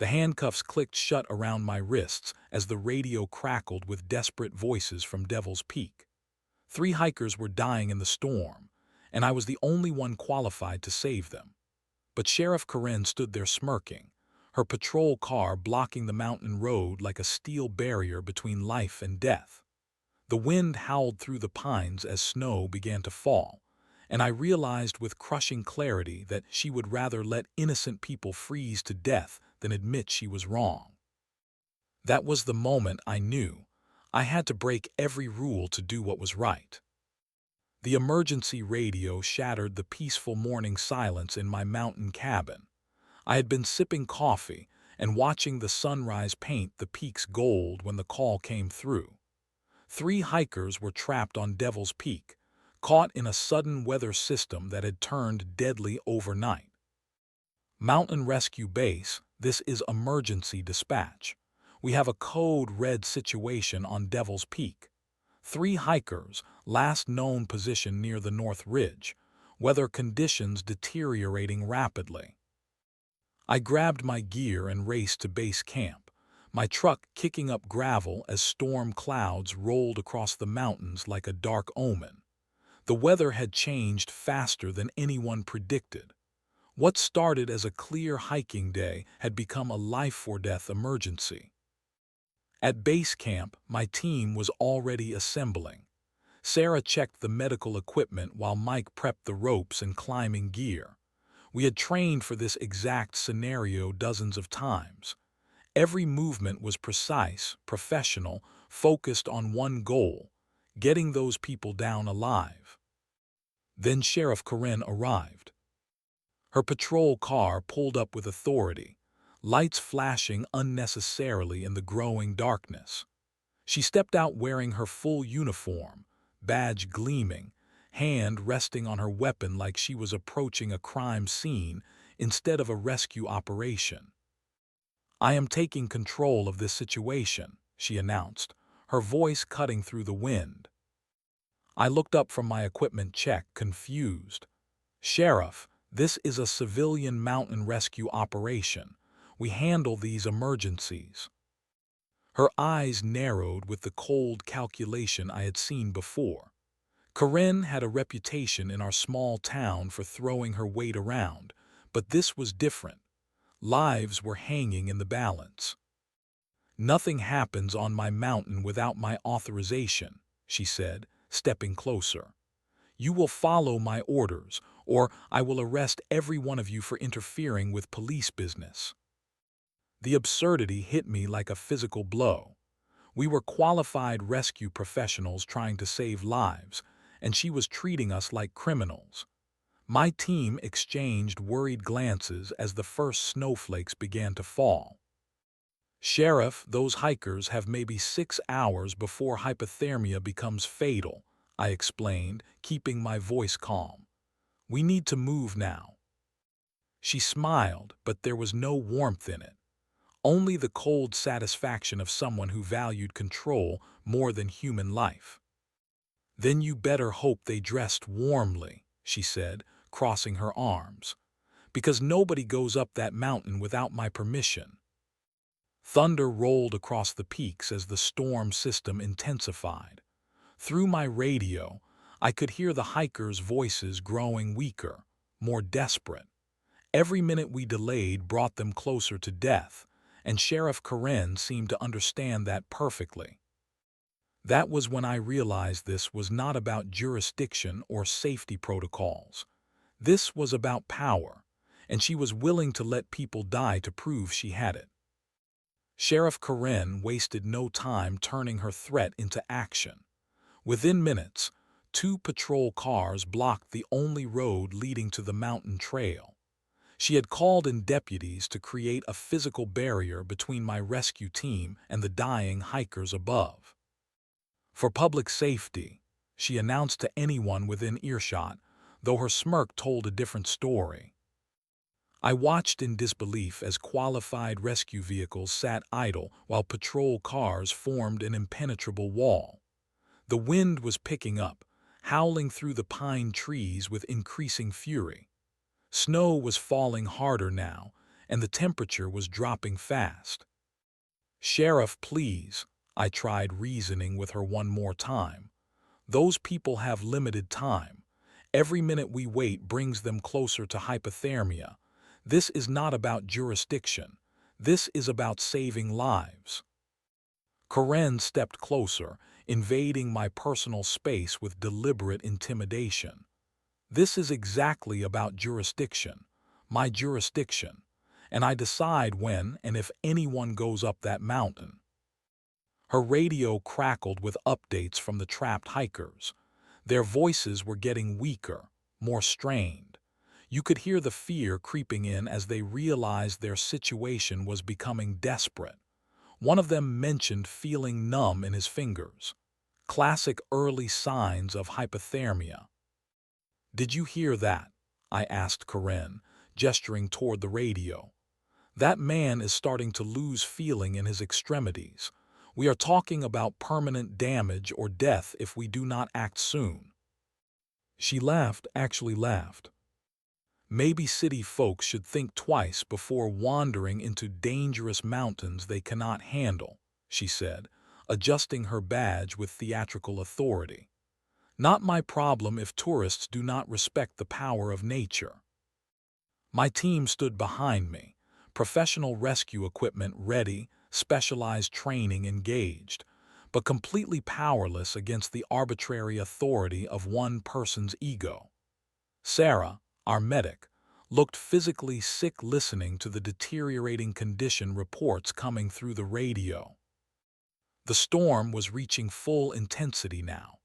The handcuffs clicked shut around my wrists as the radio crackled with desperate voices from Devil's Peak. 3 hikers were dying in the storm, and I was the only one qualified to save them. But Sheriff Karen stood there smirking, her patrol car blocking the mountain road like a steel barrier between life and death. The wind howled through the pines as snow began to fall, and I realized with crushing clarity that she would rather let innocent people freeze to death than admit she was wrong. That was the moment I knew I had to break every rule to do what was right. The emergency radio shattered the peaceful morning silence in my mountain cabin. I had been sipping coffee and watching the sunrise paint the peaks gold when the call came through. 3 hikers were trapped on Devil's Peak, caught in a sudden weather system that had turned deadly overnight. Mountain Rescue Base, this is emergency dispatch. We have a code red situation on Devil's Peak. 3 hikers, last known position near the North Ridge, weather conditions deteriorating rapidly. I grabbed my gear and raced to base camp, my truck kicking up gravel as storm clouds rolled across the mountains like a dark omen. The weather had changed faster than anyone predicted. What started as a clear hiking day had become a life-or-death emergency. At base camp, my team was already assembling. Sarah checked the medical equipment while Mike prepped the ropes and climbing gear. We had trained for this exact scenario dozens of times. Every movement was precise, professional, focused on one goal: getting those people down alive. Then Sheriff Karen arrived. Her patrol car pulled up with authority, lights flashing unnecessarily in the growing darkness. She stepped out wearing her full uniform, badge gleaming, hand resting on her weapon like she was approaching a crime scene instead of a rescue operation. "I am taking control of this situation," she announced, her voice cutting through the wind. I looked up from my equipment check, confused. "Sheriff, this is a civilian mountain rescue operation. We handle these emergencies." Her eyes narrowed with the cold calculation I had seen before. Karen had a reputation in our small town for throwing her weight around, but this was different. Lives were hanging in the balance. "Nothing happens on my mountain without my authorization," she said, stepping closer. "You will follow my orders, or I will arrest every one of you for interfering with police business." The absurdity hit me like a physical blow. We were qualified rescue professionals trying to save lives, and she was treating us like criminals. My team exchanged worried glances as the first snowflakes began to fall. "Sheriff, those hikers have maybe 6 hours before hypothermia becomes fatal," I explained, keeping my voice calm. "We need to move now." She smiled, but there was no warmth in it. Only the cold satisfaction of someone who valued control more than human life. "Then you better hope they dressed warmly," she said, crossing her arms, "because nobody goes up that mountain without my permission." Thunder rolled across the peaks as the storm system intensified. Through my radio, I could hear the hikers' voices growing weaker, more desperate. Every minute we delayed brought them closer to death, and Sheriff Karen seemed to understand that perfectly. That was when I realized this was not about jurisdiction or safety protocols. This was about power, and she was willing to let people die to prove she had it. Sheriff Karen wasted no time turning her threat into action. Within minutes, 2 patrol cars blocked the only road leading to the mountain trail. She had called in deputies to create a physical barrier between my rescue team and the dying hikers above. "For public safety," she announced to anyone within earshot, though her smirk told a different story. I watched in disbelief as qualified rescue vehicles sat idle while patrol cars formed an impenetrable wall. The wind was picking up, howling through the pine trees with increasing fury. Snow was falling harder now, and the temperature was dropping fast. "Sheriff, please," I tried reasoning with her one more time. "Those people have limited time. Every minute we wait brings them closer to hypothermia. This is not about jurisdiction. This is about saving lives." Karen stepped closer, invading my personal space with deliberate intimidation. "This is exactly about jurisdiction, my jurisdiction, and I decide when and if anyone goes up that mountain." Her radio crackled with updates from the trapped hikers. Their voices were getting weaker, more strained. You could hear the fear creeping in as they realized their situation was becoming desperate. One of them mentioned feeling numb in his fingers. Classic early signs of hypothermia. "Did you hear that?" I asked Karen, gesturing toward the radio. "That man is starting to lose feeling in his extremities. We are talking about permanent damage or death if we do not act soon." She laughed, actually laughed. "Maybe city folks should think twice before wandering into dangerous mountains they cannot handle," she said, adjusting her badge with theatrical authority. "Not my problem if tourists do not respect the power of nature." My team stood behind me, professional rescue equipment ready, specialized training engaged, but completely powerless against the arbitrary authority of one person's ego. Sarah, our medic, looked physically sick listening to the deteriorating condition reports coming through the radio. The storm was reaching full intensity now.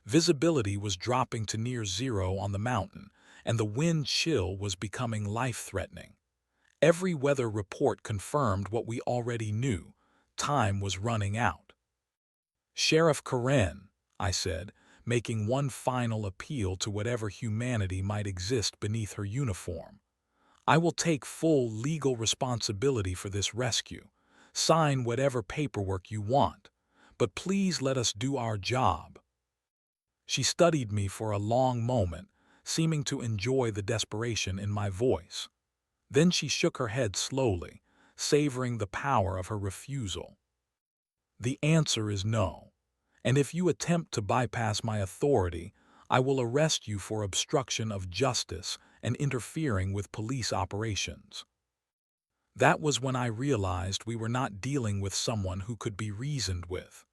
Visibility was dropping to near zero on the mountain, and the wind chill was becoming life-threatening. Every weather report confirmed what we already knew: time was running out. "Sheriff Karen," I said, making one final appeal to whatever humanity might exist beneath her uniform. "I will take full legal responsibility for this rescue. Sign whatever paperwork you want, but please let us do our job." She studied me for a long moment, seeming to enjoy the desperation in my voice. Then she shook her head slowly, savoring the power of her refusal. "The answer is no. And if you attempt to bypass my authority, I will arrest you for obstruction of justice and interfering with police operations." That was when I realized we were not dealing with someone who could be reasoned with.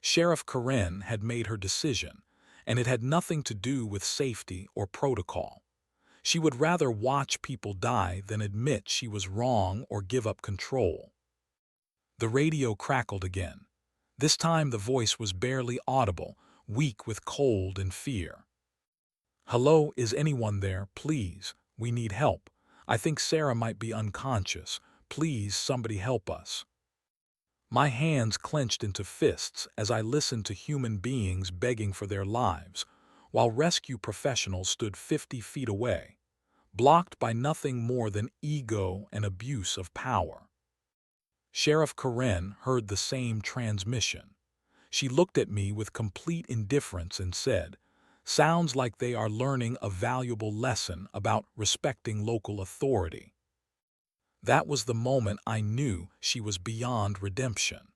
Sheriff Karen had made her decision, and it had nothing to do with safety or protocol. She would rather watch people die than admit she was wrong or give up control. The radio crackled again. This time the voice was barely audible, weak with cold and fear. "Hello, is anyone there? Please, we need help. I think Sarah might be unconscious. Please, somebody help us." My hands clenched into fists as I listened to human beings begging for their lives, while rescue professionals stood 50 feet away, blocked by nothing more than ego and abuse of power. Sheriff Karen heard the same transmission. She looked at me with complete indifference and said, "Sounds like they are learning a valuable lesson about respecting local authority." That was the moment I knew she was beyond redemption,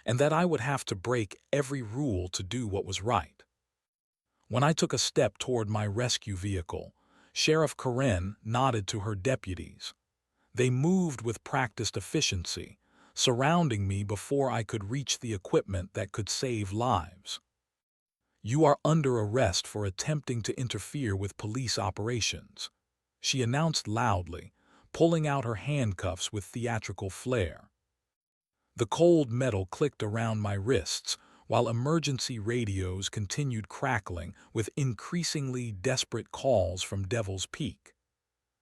and that I would have to break every rule to do what was right. When I took a step toward my rescue vehicle, Sheriff Karen nodded to her deputies. They moved with practiced efficiency, surrounding me before I could reach the equipment that could save lives. "You are under arrest for attempting to interfere with police operations," she announced loudly, pulling out her handcuffs with theatrical flair. The cold metal clicked around my wrists, while emergency radios continued crackling with increasingly desperate calls from Devil's Peak.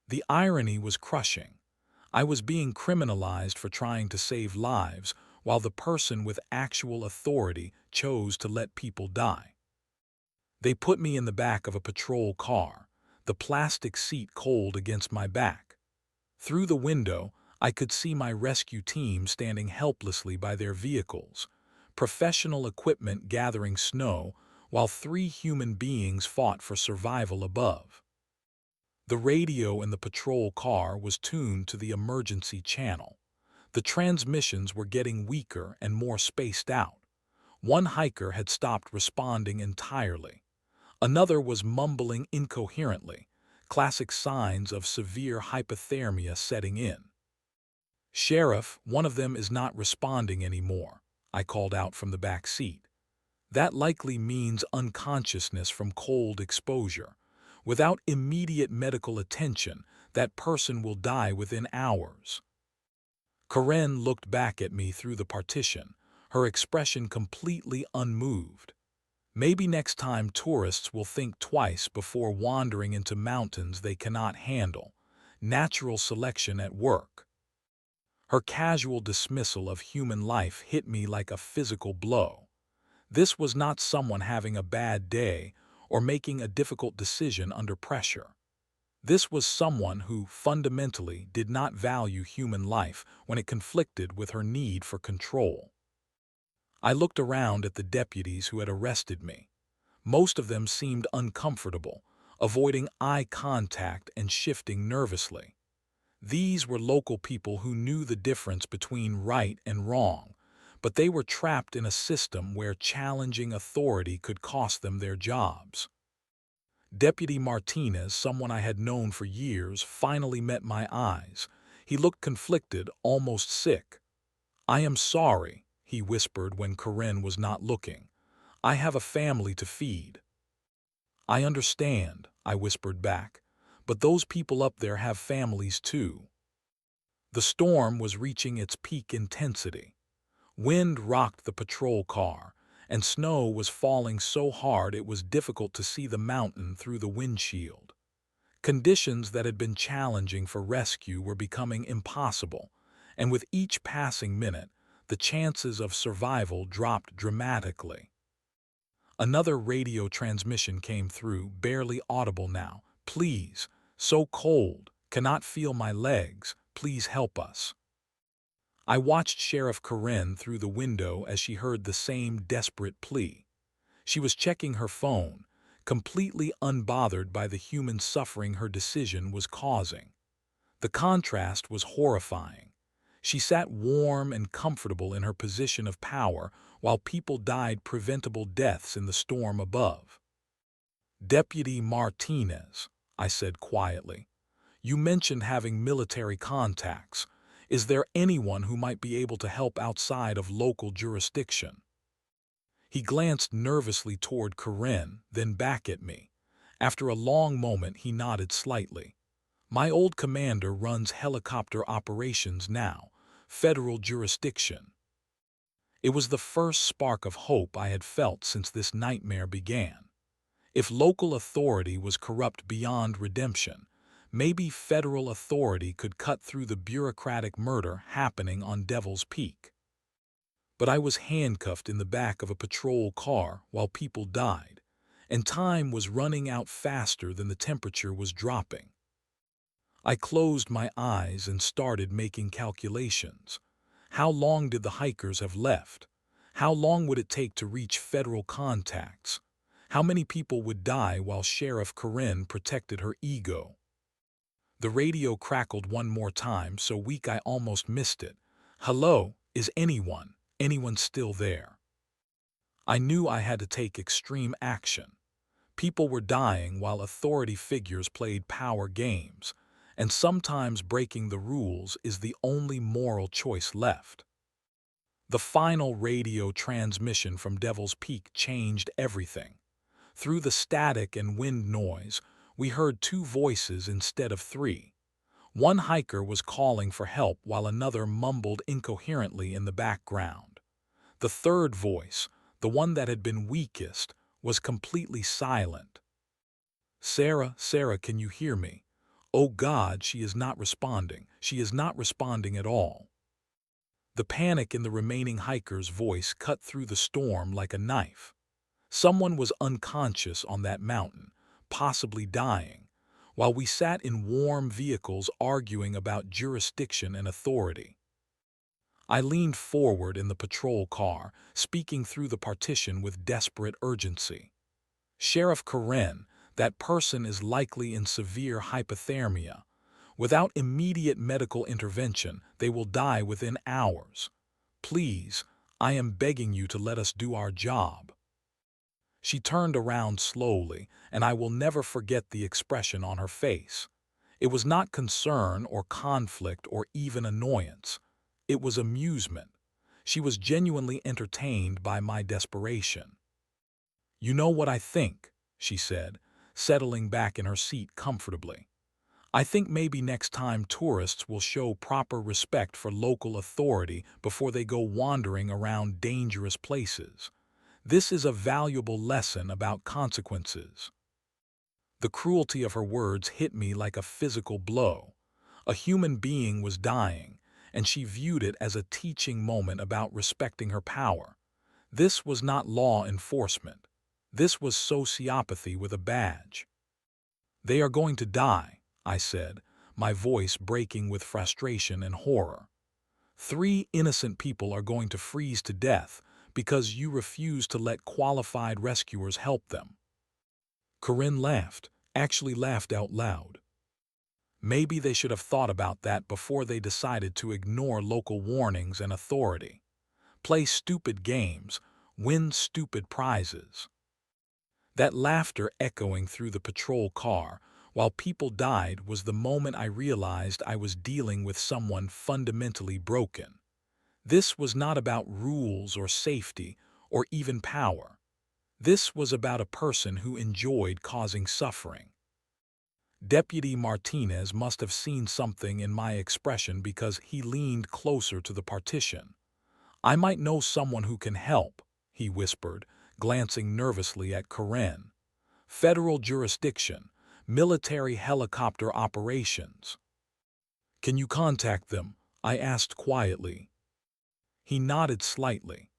The irony was crushing. I was being criminalized for trying to save lives, while the person with actual authority chose to let people die. They put me in the back of a patrol car, the plastic seat cold against my back. Through the window, I could see my rescue team standing helplessly by their vehicles, professional equipment gathering snow, while 3 human beings fought for survival above. The radio in the patrol car was tuned to the emergency channel. The transmissions were getting weaker and more spaced out. One hiker had stopped responding entirely. Another was mumbling incoherently, classic signs of severe hypothermia setting in. "Sheriff, one of them is not responding anymore," I called out from the back seat. "That likely means unconsciousness from cold exposure. Without immediate medical attention, that person will die within hours." Karen looked back at me through the partition, her expression completely unmoved. "Maybe next time tourists will think twice before wandering into mountains they cannot handle. Natural selection at work." Her casual dismissal of human life hit me like a physical blow. This was not someone having a bad day or making a difficult decision under pressure. This was someone who, fundamentally, did not value human life when it conflicted with her need for control. I looked around at the deputies who had arrested me. Most of them seemed uncomfortable, avoiding eye contact and shifting nervously. These were local people who knew the difference between right and wrong, but they were trapped in a system where challenging authority could cost them their jobs. Deputy Martinez, someone I had known for years, finally met my eyes. He looked conflicted, almost sick. "I am sorry," he whispered when Karen was not looking. "I have a family to feed." "I understand," I whispered back, "but those people up there have families too." The storm was reaching its peak intensity. Wind rocked the patrol car, and snow was falling so hard it was difficult to see the mountain through the windshield. Conditions that had been challenging for rescue were becoming impossible, and with each passing minute, the chances of survival dropped dramatically. Another radio transmission came through, barely audible now. "Please, so cold, cannot feel my legs, please help us." I watched Sheriff Karen through the window as she heard the same desperate plea. She was checking her phone, completely unbothered by the human suffering her decision was causing. The contrast was horrifying. She sat warm and comfortable in her position of power while people died preventable deaths in the storm above. "Deputy Martinez," I said quietly, "you mentioned having military contacts. Is there anyone who might be able to help outside of local jurisdiction?" He glanced nervously toward Karen, then back at me. After a long moment, he nodded slightly. "My old commander runs helicopter operations now, federal jurisdiction." It was the first spark of hope I had felt since this nightmare began. If local authority was corrupt beyond redemption, maybe federal authority could cut through the bureaucratic murder happening on Devil's Peak. But I was handcuffed in the back of a patrol car while people died, and time was running out faster than the temperature was dropping. I closed my eyes and started making calculations. How long did the hikers have left? How long would it take to reach federal contacts? How many people would die while Sheriff Karen protected her ego? The radio crackled one more time, so weak I almost missed it. "Hello, is anyone still there?" I knew I had to take extreme action. People were dying while authority figures played power games, and sometimes breaking the rules is the only moral choice left. The final radio transmission from Devil's Peak changed everything. Through the static and wind noise, we heard two voices instead of three. One hiker was calling for help while another mumbled incoherently in the background. The third voice, the one that had been weakest, was completely silent. "Sarah, Sarah, can you hear me? Oh God, she is not responding. She is not responding at all." The panic in the remaining hiker's voice cut through the storm like a knife. Someone was unconscious on that mountain, possibly dying, while we sat in warm vehicles arguing about jurisdiction and authority. I leaned forward in the patrol car, speaking through the partition with desperate urgency. "Sheriff Karen, That person is likely in severe hypothermia. Without immediate medical intervention, they will die within hours. Please, I am begging you to let us do our job." She turned around slowly, and I will never forget the expression on her face. It was not concern or conflict or even annoyance. It was amusement. She was genuinely entertained by my desperation. "You know what I think," she said, settling back in her seat comfortably. "I think maybe next time tourists will show proper respect for local authority before they go wandering around dangerous places. This is a valuable lesson about consequences." The cruelty of her words hit me like a physical blow. A human being was dying, and she viewed it as a teaching moment about respecting her power. This was not law enforcement. This was sociopathy with a badge. "They are going to die," I said, my voice breaking with frustration and horror. "3 innocent people are going to freeze to death because you refuse to let qualified rescuers help them." Corinne laughed, actually laughed out loud. Maybe they should have thought about that before they decided to ignore local warnings and authority. Play stupid games, win stupid prizes. That laughter echoing through the patrol car while people died was the moment I realized I was dealing with someone fundamentally broken. This was not about rules or safety or even power. This was about a person who enjoyed causing suffering. Deputy Martinez must have seen something in my expression because he leaned closer to the partition. "I might know someone who can help," he whispered, glancing nervously at Karen. "Federal jurisdiction, military helicopter operations." "Can you contact them?" I asked quietly. He nodded slightly.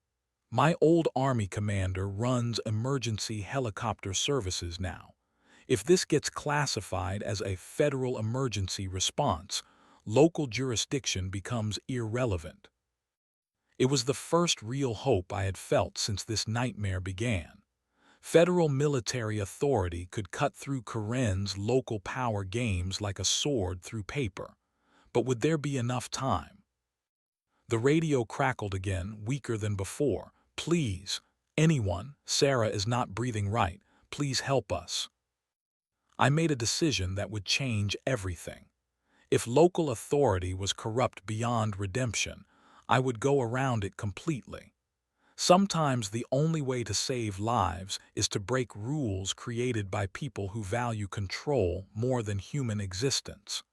"My old Army commander runs emergency helicopter services now. If this gets classified as a federal emergency response, local jurisdiction becomes irrelevant." It was the first real hope I had felt since this nightmare began. Federal military authority could cut through Karen's local power games like a sword through paper. But would there be enough time? The radio crackled again, weaker than before. "Please, anyone, Sarah is not breathing right. Please help us." I made a decision that would change everything. If local authority was corrupt beyond redemption, I would go around it completely. Sometimes the only way to save lives is to break rules created by people who value control more than human existence.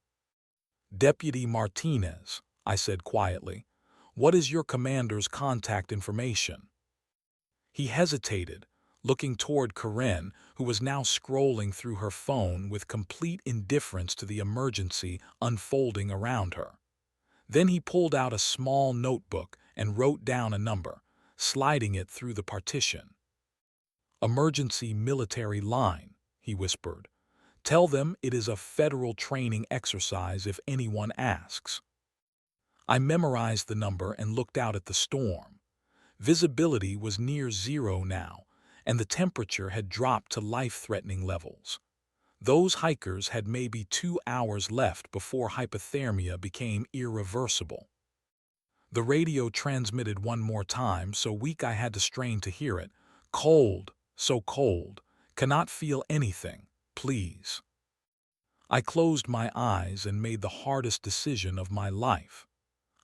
"Deputy Martinez," I said quietly, "what is your commander's contact information?" He hesitated, looking toward Karen, who was now scrolling through her phone with complete indifference to the emergency unfolding around her. Then he pulled out a small notebook and wrote down a number, sliding it through the partition. "Emergency military line," he whispered. "Tell them it is a federal training exercise if anyone asks." I memorized the number and looked out at the storm. Visibility was near zero now, and the temperature had dropped to life-threatening levels. Those hikers had maybe 2 hours left before hypothermia became irreversible. The radio transmitted one more time, so weak I had to strain to hear it. "Cold, so cold, cannot feel anything, please." I closed my eyes and made the hardest decision of my life.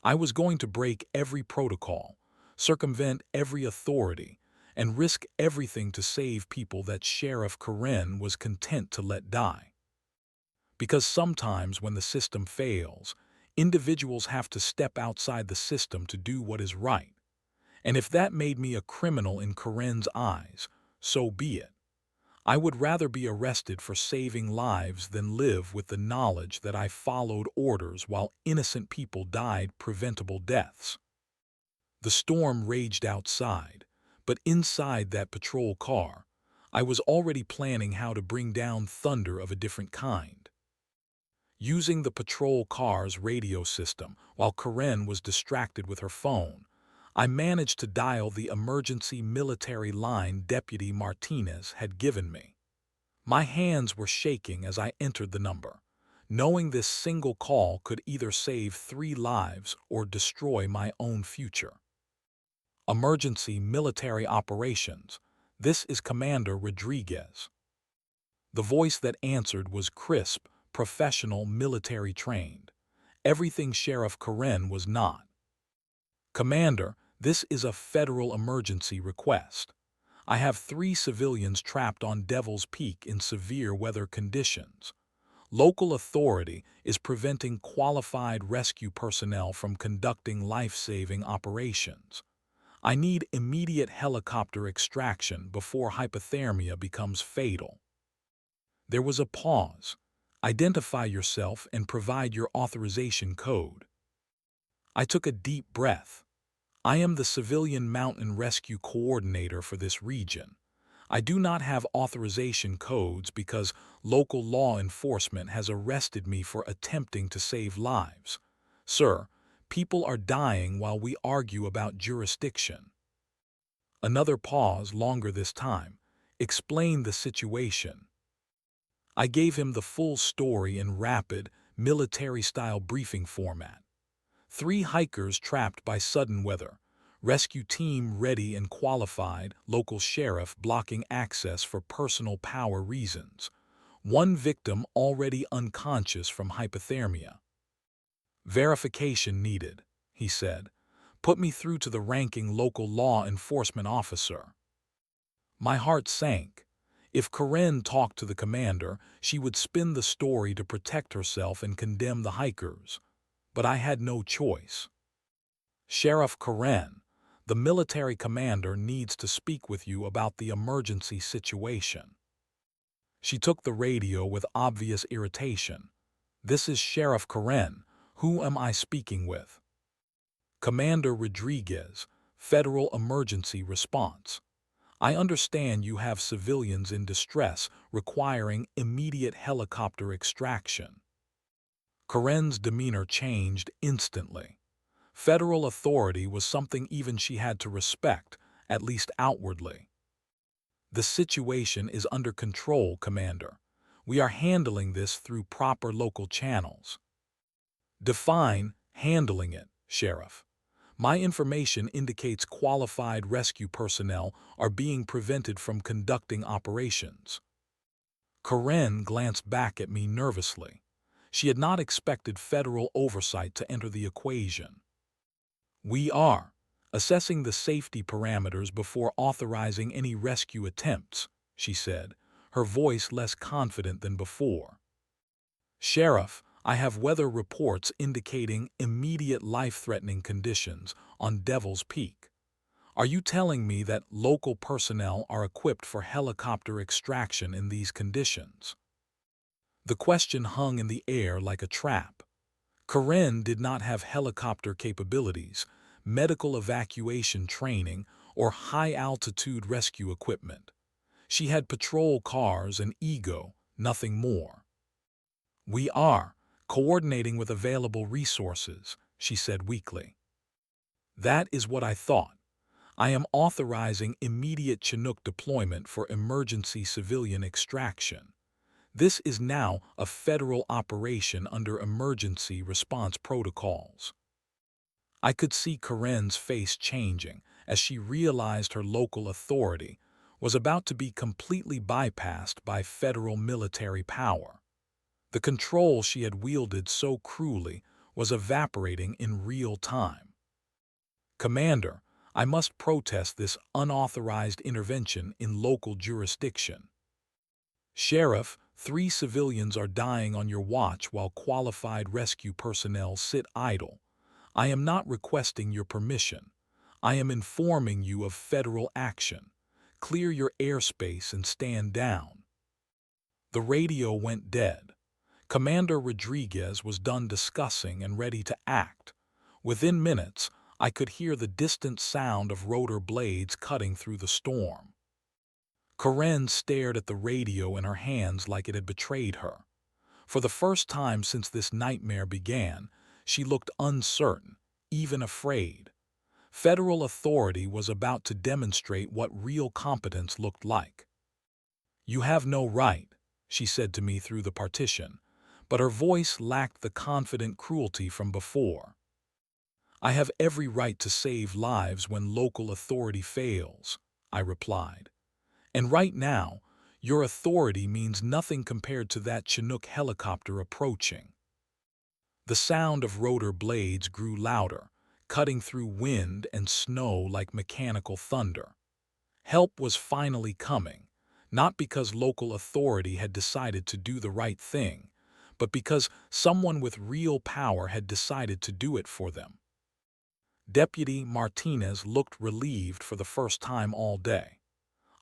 I was going to break every protocol, circumvent every authority, and risk everything to save people that Sheriff Karen was content to let die. Because sometimes when the system fails, individuals have to step outside the system to do what is right. And if that made me a criminal in Karen's eyes, so be it. I would rather be arrested for saving lives than live with the knowledge that I followed orders while innocent people died preventable deaths. The storm raged outside, but inside that patrol car, I was already planning how to bring down thunder of a different kind. Using the patrol car's radio system while Karen was distracted with her phone, I managed to dial the emergency military line Deputy Martinez had given me. My hands were shaking as I entered the number, knowing this single call could either save 3 lives or destroy my own future. Emergency military operations. This is Commander Rodriguez. The voice that answered was crisp, professional, military trained. Everything Sheriff Karen was not. Commander, this is a federal emergency request. I have 3 civilians trapped on Devil's Peak in severe weather conditions. Local authority is preventing qualified rescue personnel from conducting life-saving operations. I need immediate helicopter extraction before hypothermia becomes fatal. There was a pause. Identify yourself and provide your authorization code. I took a deep breath. I am the Civilian Mountain Rescue Coordinator for this region. I do not have authorization codes because local law enforcement has arrested me for attempting to save lives. Sir, people are dying while we argue about jurisdiction. Another pause, longer this time. Explain the situation. I gave him the full story in rapid, military-style briefing format. 3 hikers trapped by sudden weather. Rescue team ready and qualified, local sheriff blocking access for personal power reasons. 1 victim already unconscious from hypothermia. Verification needed, he said. Put me through to the ranking local law enforcement officer. My heart sank. If Karen talked to the commander, she would spin the story to protect herself and condemn the hikers. But I had no choice. Sheriff Karen, the military commander needs to speak with you about the emergency situation. She took the radio with obvious irritation. This is Sheriff Karen. Who am I speaking with? Commander Rodriguez, Federal Emergency Response. I understand you have civilians in distress requiring immediate helicopter extraction. Karen's demeanor changed instantly. Federal authority was something even she had to respect, at least outwardly. The situation is under control, Commander. We are handling this through proper local channels. Define handling it, Sheriff. My information indicates qualified rescue personnel are being prevented from conducting operations. Karen glanced back at me nervously. She had not expected federal oversight to enter the equation. We are assessing the safety parameters before authorizing any rescue attempts, she said, her voice less confident than before. Sheriff, I have weather reports indicating immediate life-threatening conditions on Devil's Peak. Are you telling me that local personnel are equipped for helicopter extraction in these conditions? The question hung in the air like a trap. Karen did not have helicopter capabilities, medical evacuation training, or high-altitude rescue equipment. She had patrol cars and ego, nothing more. We are coordinating with available resources, she said weakly. That is what I thought. I am authorizing immediate Chinook deployment for emergency civilian extraction. This is now a federal operation under emergency response protocols. I could see Karen's face changing as she realized her local authority was about to be completely bypassed by federal military power. The control she had wielded so cruelly was evaporating in real time. Commander, I must protest this unauthorized intervention in local jurisdiction. Sheriff, 3 civilians are dying on your watch while qualified rescue personnel sit idle. I am not requesting your permission. I am informing you of federal action. Clear your airspace and stand down. The radio went dead. Commander Rodriguez was done discussing and ready to act. Within minutes, I could hear the distant sound of rotor blades cutting through the storm. Karen stared at the radio in her hands like it had betrayed her. For the first time since this nightmare began, she looked uncertain, even afraid. Federal authority was about to demonstrate what real competence looked like. You have no right, she said to me through the partition, but her voice lacked the confident cruelty from before. "I have every right to save lives when local authority fails," I replied. "And right now, your authority means nothing compared to that Chinook helicopter approaching." The sound of rotor blades grew louder, cutting through wind and snow like mechanical thunder. Help was finally coming, not because local authority had decided to do the right thing, but because someone with real power had decided to do it for them. Deputy Martinez looked relieved for the first time all day.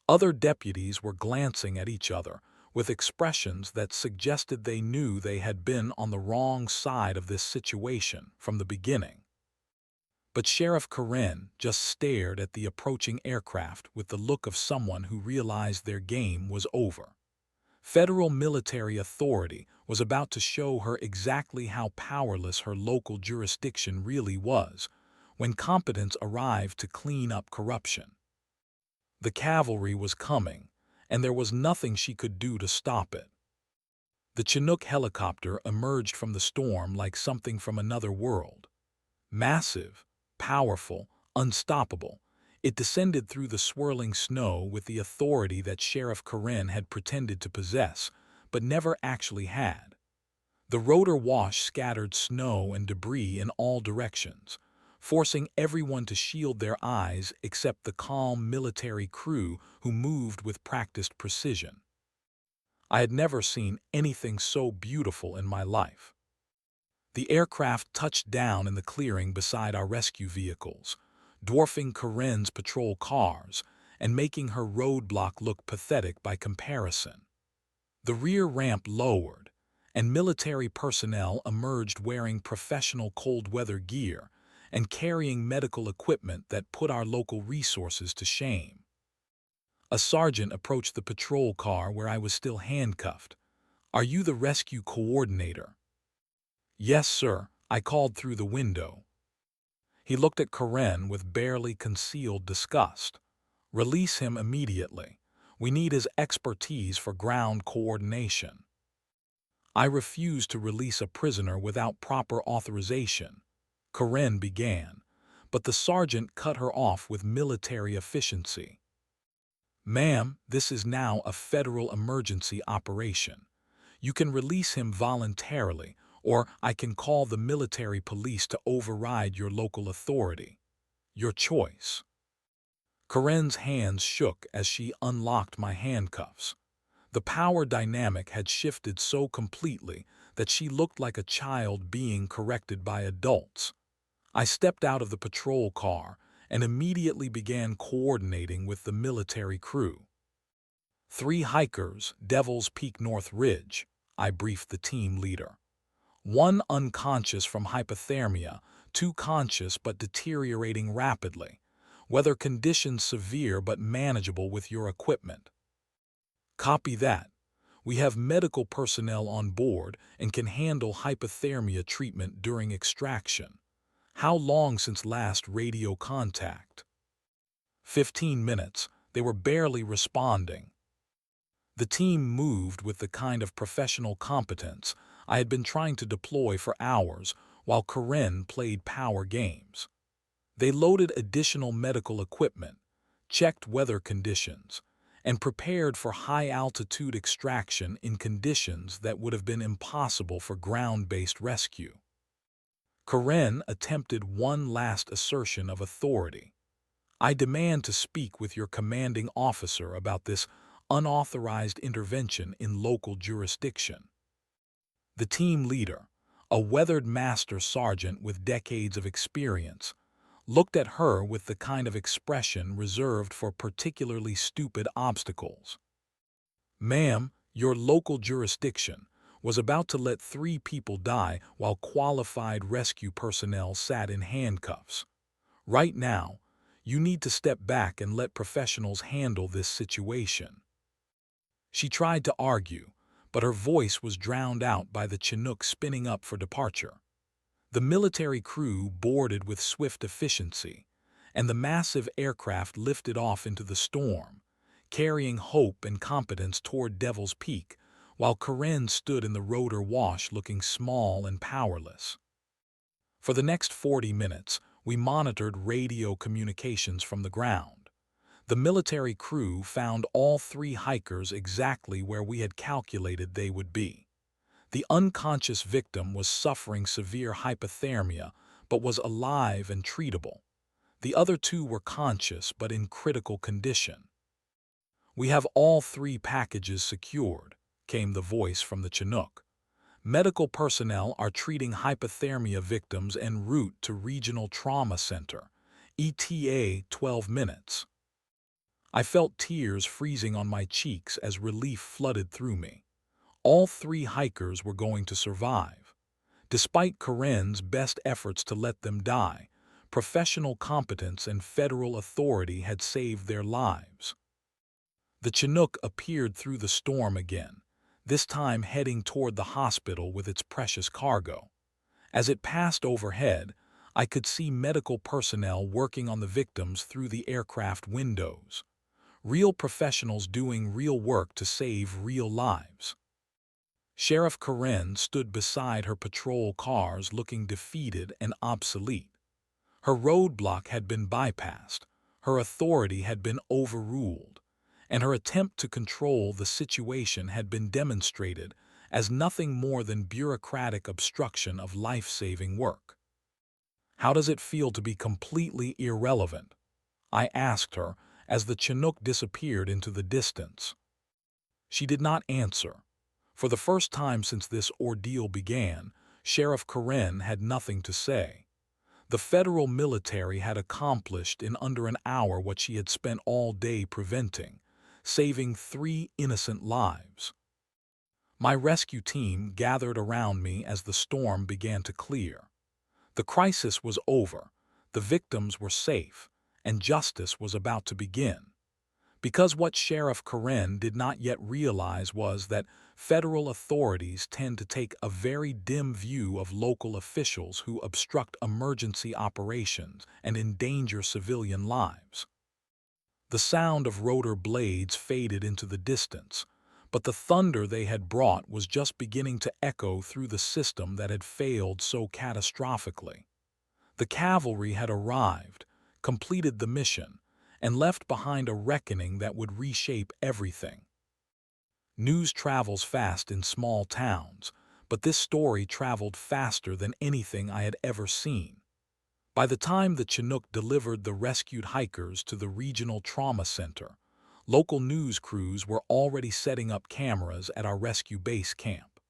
Other deputies were glancing at each other with expressions that suggested they knew they had been on the wrong side of this situation from the beginning. But Sheriff Karen just stared at the approaching aircraft with the look of someone who realized their game was over. Federal military authority was about to show her exactly how powerless her local jurisdiction really was when competence arrived to clean up corruption. The cavalry was coming, and there was nothing she could do to stop it. The Chinook helicopter emerged from the storm like something from another world. Massive, powerful, unstoppable, it descended through the swirling snow with the authority that Sheriff Karen had pretended to possess, but never actually had. The rotor wash scattered snow and debris in all directions, forcing everyone to shield their eyes except the calm military crew who moved with practiced precision. I had never seen anything so beautiful in my life. The aircraft touched down in the clearing beside our rescue vehicles, dwarfing Karen's patrol cars and making her roadblock look pathetic by comparison. The rear ramp lowered, and military personnel emerged wearing professional cold-weather gear and carrying medical equipment that put our local resources to shame. A sergeant approached the patrol car where I was still handcuffed. "Are you the rescue coordinator?" "Yes, sir," I called through the window. He looked at Karen with barely concealed disgust. "Release him immediately. We need his expertise for ground coordination." "I refuse to release a prisoner without proper authorization," Karen began, but the sergeant cut her off with military efficiency. "Ma'am, this is now a federal emergency operation. You can release him voluntarily, or I can call the military police to override your local authority. Your choice." Karen's hands shook as she unlocked my handcuffs. The power dynamic had shifted so completely that she looked like a child being corrected by adults. I stepped out of the patrol car and immediately began coordinating with the military crew. "3 hikers, Devil's Peak North Ridge," I briefed the team leader. "1 unconscious from hypothermia, 2 conscious but deteriorating rapidly. Weather conditions severe but manageable with your equipment." "Copy that. We have medical personnel on board and can handle hypothermia treatment during extraction. How long since last radio contact?" 15 minutes. They were barely responding. The team moved with the kind of professional competence I had been trying to deploy for hours while Karen played power games. They loaded additional medical equipment, checked weather conditions, and prepared for high-altitude extraction in conditions that would have been impossible for ground-based rescue. Karen attempted one last assertion of authority. "I demand to speak with your commanding officer about this unauthorized intervention in local jurisdiction." The team leader, a weathered master sergeant with decades of experience, looked at her with the kind of expression reserved for particularly stupid obstacles. "Ma'am, your local jurisdiction was about to let 3 people die while qualified rescue personnel sat in handcuffs. Right now, you need to step back and let professionals handle this situation." She tried to argue, but her voice was drowned out by the Chinook spinning up for departure. The military crew boarded with swift efficiency, and the massive aircraft lifted off into the storm, carrying hope and competence toward Devil's Peak, while Karen stood in the rotor wash looking small and powerless. For the next 40 minutes, we monitored radio communications from the ground. The military crew found all 3 hikers exactly where we had calculated they would be. The unconscious victim was suffering severe hypothermia, but was alive and treatable. The other 2 were conscious but in critical condition. "We have all 3 packages secured," came the voice from the Chinook. "Medical personnel are treating hypothermia victims en route to Regional Trauma Center. ETA 12 minutes. I felt tears freezing on my cheeks as relief flooded through me. All 3 hikers were going to survive. Despite Karen's best efforts to let them die, professional competence and federal authority had saved their lives. The Chinook appeared through the storm again, this time heading toward the hospital with its precious cargo. As it passed overhead, I could see medical personnel working on the victims through the aircraft windows. Real professionals doing real work to save real lives. Sheriff Karen stood beside her patrol cars looking defeated and obsolete. Her roadblock had been bypassed, her authority had been overruled, and her attempt to control the situation had been demonstrated as nothing more than bureaucratic obstruction of life-saving work. "How does it feel to be completely irrelevant?" I asked her as the Chinook disappeared into the distance. She did not answer. For the first time since this ordeal began, Sheriff Karen had nothing to say. The federal military had accomplished in under an hour what she had spent all day preventing, saving 3 innocent lives. My rescue team gathered around me as the storm began to clear. The crisis was over, the victims were safe, and justice was about to begin. Because what Sheriff Karen did not yet realize was that federal authorities tend to take a very dim view of local officials who obstruct emergency operations and endanger civilian lives. The sound of rotor blades faded into the distance, but the thunder they had brought was just beginning to echo through the system that had failed so catastrophically. The cavalry had arrived, completed the mission, and left behind a reckoning that would reshape everything. News travels fast in small towns, but this story traveled faster than anything I had ever seen. By the time the Chinook delivered the rescued hikers to the Regional Trauma Center, local news crews were already setting up cameras at our rescue base camp.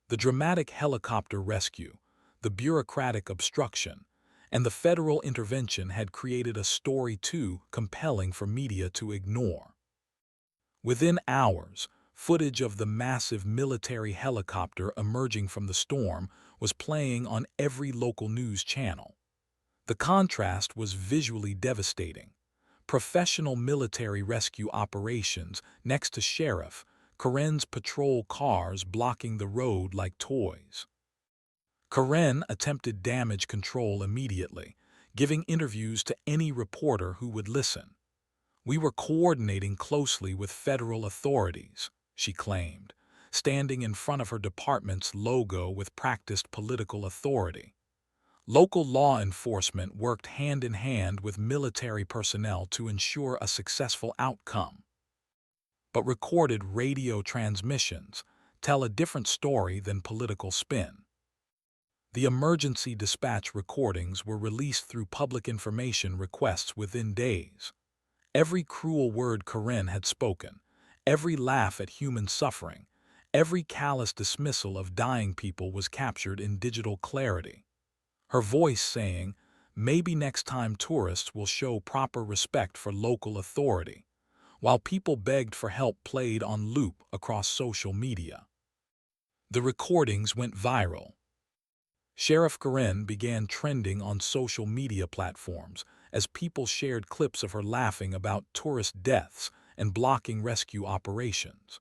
The dramatic helicopter rescue, the bureaucratic obstruction, and the federal intervention had created a story too compelling for media to ignore. Within hours, footage of the massive military helicopter emerging from the storm was playing on every local news channel. The contrast was visually devastating. Professional military rescue operations next to Sheriff Karen's patrol cars blocking the road like toys. Karen attempted damage control immediately, giving interviews to any reporter who would listen. "We were coordinating closely with federal authorities," she claimed, standing in front of her department's logo with practiced political authority. Local law enforcement worked hand in hand with military personnel to ensure a successful outcome. But recorded radio transmissions tell a different story than political spin. The emergency dispatch recordings were released through public information requests within days. Every cruel word Karen had spoken, every laugh at human suffering, every callous dismissal of dying people was captured in digital clarity. Her voice saying, "Maybe next time tourists will show proper respect for local authority," while people begged for help played on loop across social media. The recordings went viral. Sheriff Karen began trending on social media platforms as people shared clips of her laughing about tourist deaths and blocking rescue operations.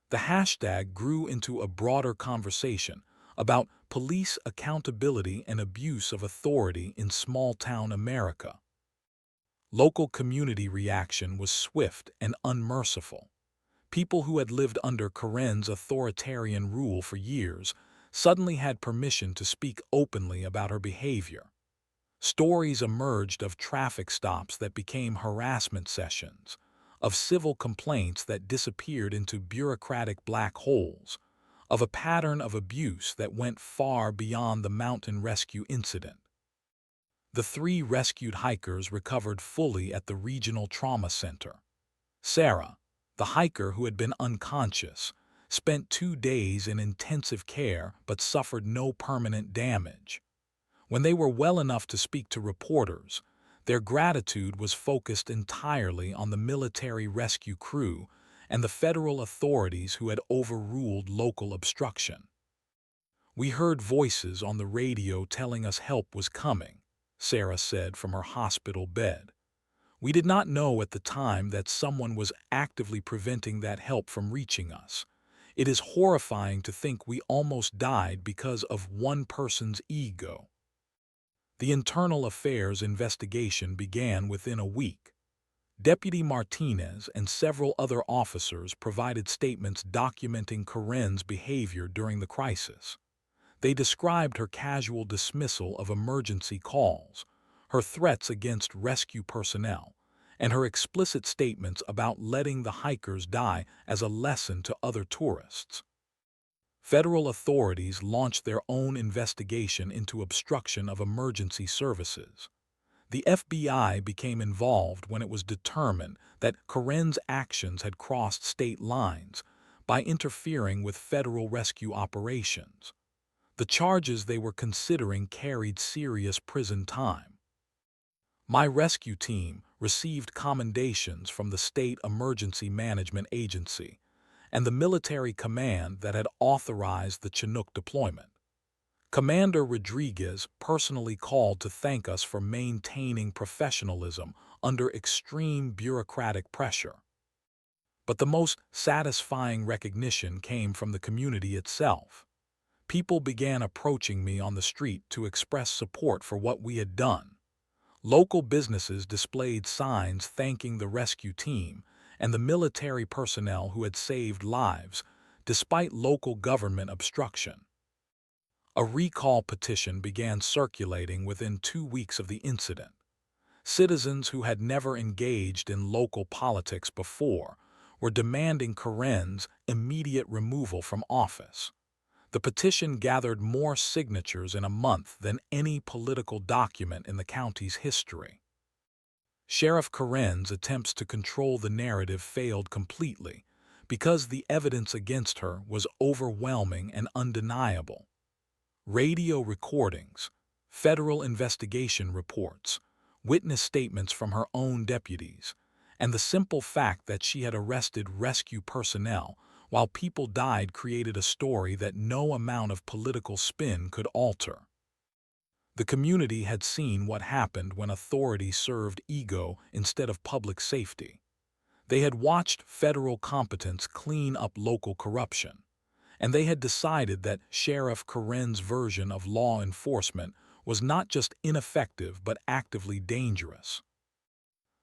The hashtag grew into a broader conversation about police accountability and abuse of authority in small-town America. Local community reaction was swift and unmerciful. People who had lived under Karen's authoritarian rule for years suddenly had permission to speak openly about her behavior. Stories emerged of traffic stops that became harassment sessions, of civil complaints that disappeared into bureaucratic black holes, of a pattern of abuse that went far beyond the mountain rescue incident. The three rescued hikers recovered fully at the regional trauma center. Sarah, the hiker who had been unconscious, spent 2 days in intensive care but suffered no permanent damage. When they were well enough to speak to reporters, their gratitude was focused entirely on the military rescue crew and the federal authorities who had overruled local obstruction. "We heard voices on the radio telling us help was coming," Sarah said from her hospital bed. "We did not know at the time that someone was actively preventing that help from reaching us. It is horrifying to think we almost died because of one person's ego." The internal affairs investigation began within a week. Deputy Martinez and several other officers provided statements documenting Karen's behavior during the crisis. They described her casual dismissal of emergency calls, her threats against rescue personnel, and her explicit statements about letting the hikers die as a lesson to other tourists. Federal authorities launched their own investigation into obstruction of emergency services. The FBI became involved when it was determined that Karen's actions had crossed state lines by interfering with federal rescue operations. The charges they were considering carried serious prison time. My rescue team received commendations from the State Emergency Management Agency and the military command that had authorized the Chinook deployment. Commander Rodriguez personally called to thank us for maintaining professionalism under extreme bureaucratic pressure. But the most satisfying recognition came from the community itself. People began approaching me on the street to express support for what we had done. Local businesses displayed signs thanking the rescue team and the military personnel who had saved lives, despite local government obstruction. A recall petition began circulating within 2 weeks of the incident. Citizens who had never engaged in local politics before were demanding Karen's immediate removal from office. The petition gathered more signatures in a month than any political document in the county's history. Sheriff Karen's attempts to control the narrative failed completely because the evidence against her was overwhelming and undeniable. Radio recordings, federal investigation reports, witness statements from her own deputies, and the simple fact that she had arrested rescue personnel while people died created a story that no amount of political spin could alter. The community had seen what happened when authority served ego instead of public safety. They had watched federal competence clean up local corruption, and they had decided that Sheriff Karen's version of law enforcement was not just ineffective but actively dangerous.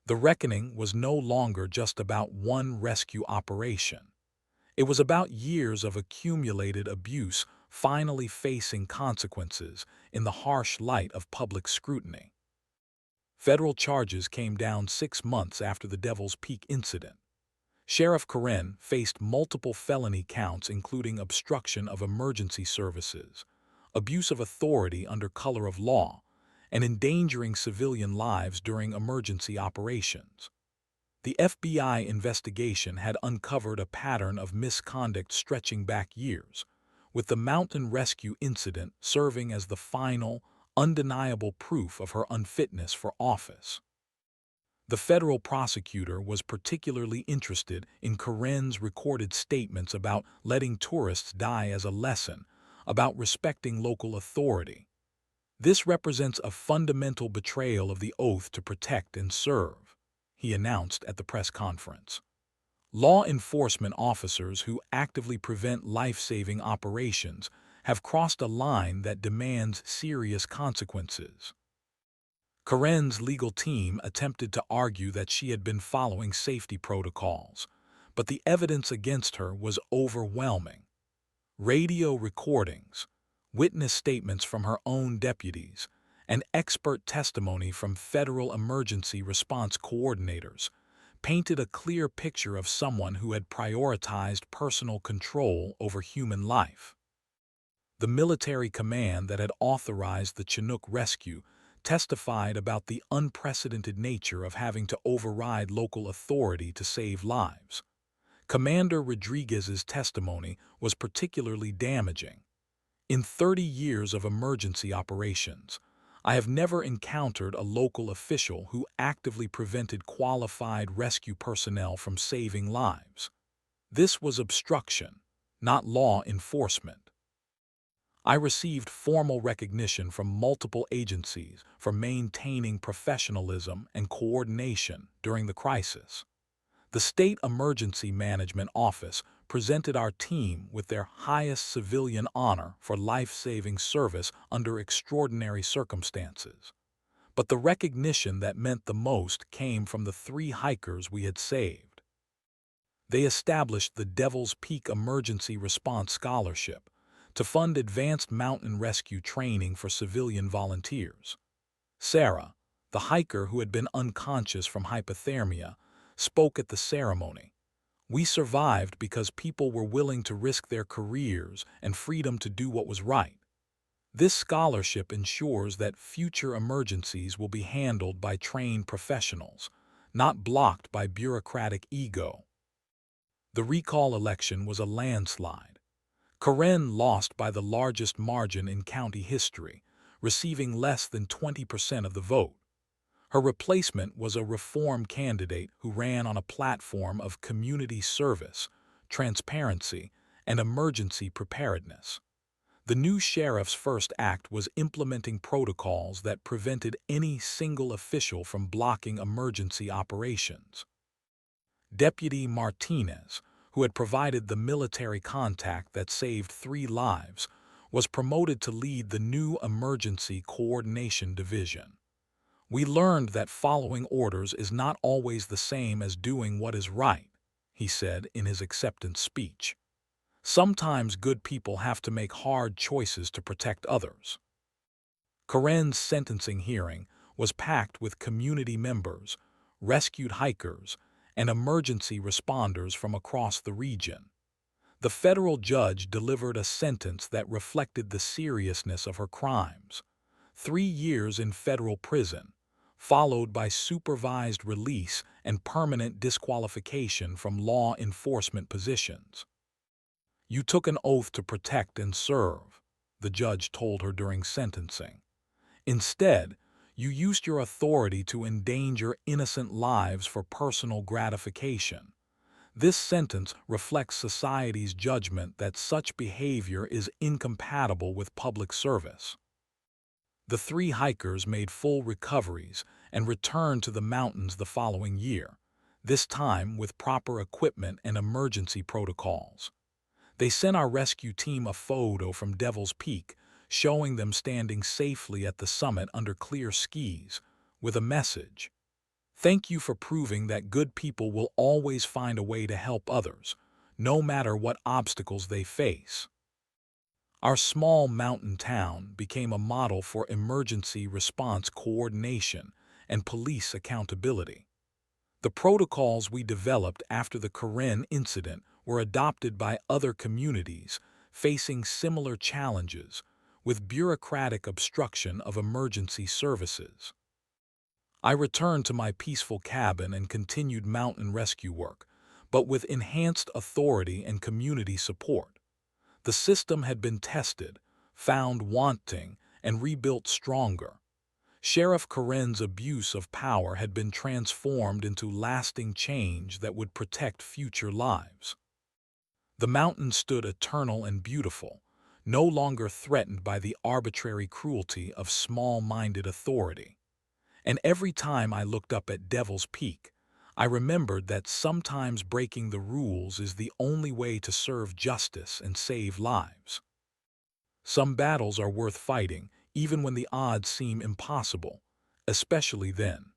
The reckoning was no longer just about one rescue operation. It was about years of accumulated abuse finally facing consequences in the harsh light of public scrutiny. Federal charges came down 6 months after the Devil's Peak incident. Sheriff Karen faced multiple felony counts including obstruction of emergency services, abuse of authority under color of law, and endangering civilian lives during emergency operations. The FBI investigation had uncovered a pattern of misconduct stretching back years, with the mountain rescue incident serving as the final, undeniable proof of her unfitness for office. The federal prosecutor was particularly interested in Karen's recorded statements about letting tourists die as a lesson, about respecting local authority. "This represents a fundamental betrayal of the oath to protect and serve," he announced at the press conference. "Law enforcement officers who actively prevent life-saving operations have crossed a line that demands serious consequences." Karen's legal team attempted to argue that she had been following safety protocols, but the evidence against her was overwhelming. Radio recordings, witness statements from her own deputies, and expert testimony from federal emergency response coordinators painted a clear picture of someone who had prioritized personal control over human life. The military command that had authorized the Chinook rescue testified about the unprecedented nature of having to override local authority to save lives. Commander Rodriguez's testimony was particularly damaging. In 30 years of emergency operations, I have never encountered a local official who actively prevented qualified rescue personnel from saving lives. This was obstruction, not law enforcement. I received formal recognition from multiple agencies for maintaining professionalism and coordination during the crisis. The State Emergency Management Office presented our team with their highest civilian honor for life-saving service under extraordinary circumstances. But the recognition that meant the most came from the 3 hikers we had saved. They established the Devil's Peak Emergency Response Scholarship to fund advanced mountain rescue training for civilian volunteers. Sarah, the hiker who had been unconscious from hypothermia, spoke at the ceremony. "We survived because people were willing to risk their careers and freedom to do what was right. This scholarship ensures that future emergencies will be handled by trained professionals, not blocked by bureaucratic ego." The recall election was a landslide. Karen lost by the largest margin in county history, receiving less than 20% of the vote. Her replacement was a reform candidate who ran on a platform of community service, transparency, and emergency preparedness. The new sheriff's first act was implementing protocols that prevented any single official from blocking emergency operations. Deputy Martinez, who had provided the military contact that saved 3 lives, was promoted to lead the new Emergency Coordination Division. "We learned that following orders is not always the same as doing what is right," he said in his acceptance speech. "Sometimes good people have to make hard choices to protect others." Karen's sentencing hearing was packed with community members, rescued hikers, and emergency responders from across the region. The federal judge delivered a sentence that reflected the seriousness of her crimes: 3 years in federal prison, followed by supervised release and permanent disqualification from law enforcement positions. "You took an oath to protect and serve," the judge told her during sentencing. "Instead, you used your authority to endanger innocent lives for personal gratification. This sentence reflects society's judgment that such behavior is incompatible with public service." The 3 hikers made full recoveries and returned to the mountains the following year, this time with proper equipment and emergency protocols. They sent our rescue team a photo from Devil's Peak, showing them standing safely at the summit under clear skies, with a message: "Thank you for proving that good people will always find a way to help others, no matter what obstacles they face." Our small mountain town became a model for emergency response coordination and police accountability. The protocols we developed after the Karen incident were adopted by other communities facing similar challenges with bureaucratic obstruction of emergency services. I returned to my peaceful cabin and continued mountain rescue work, but with enhanced authority and community support. The system had been tested, found wanting, and rebuilt stronger. Sheriff Karen's abuse of power had been transformed into lasting change that would protect future lives. The mountain stood eternal and beautiful, no longer threatened by the arbitrary cruelty of small-minded authority. And every time I looked up at Devil's Peak, I remembered that sometimes breaking the rules is the only way to serve justice and save lives. Some battles are worth fighting, even when the odds seem impossible, especially then.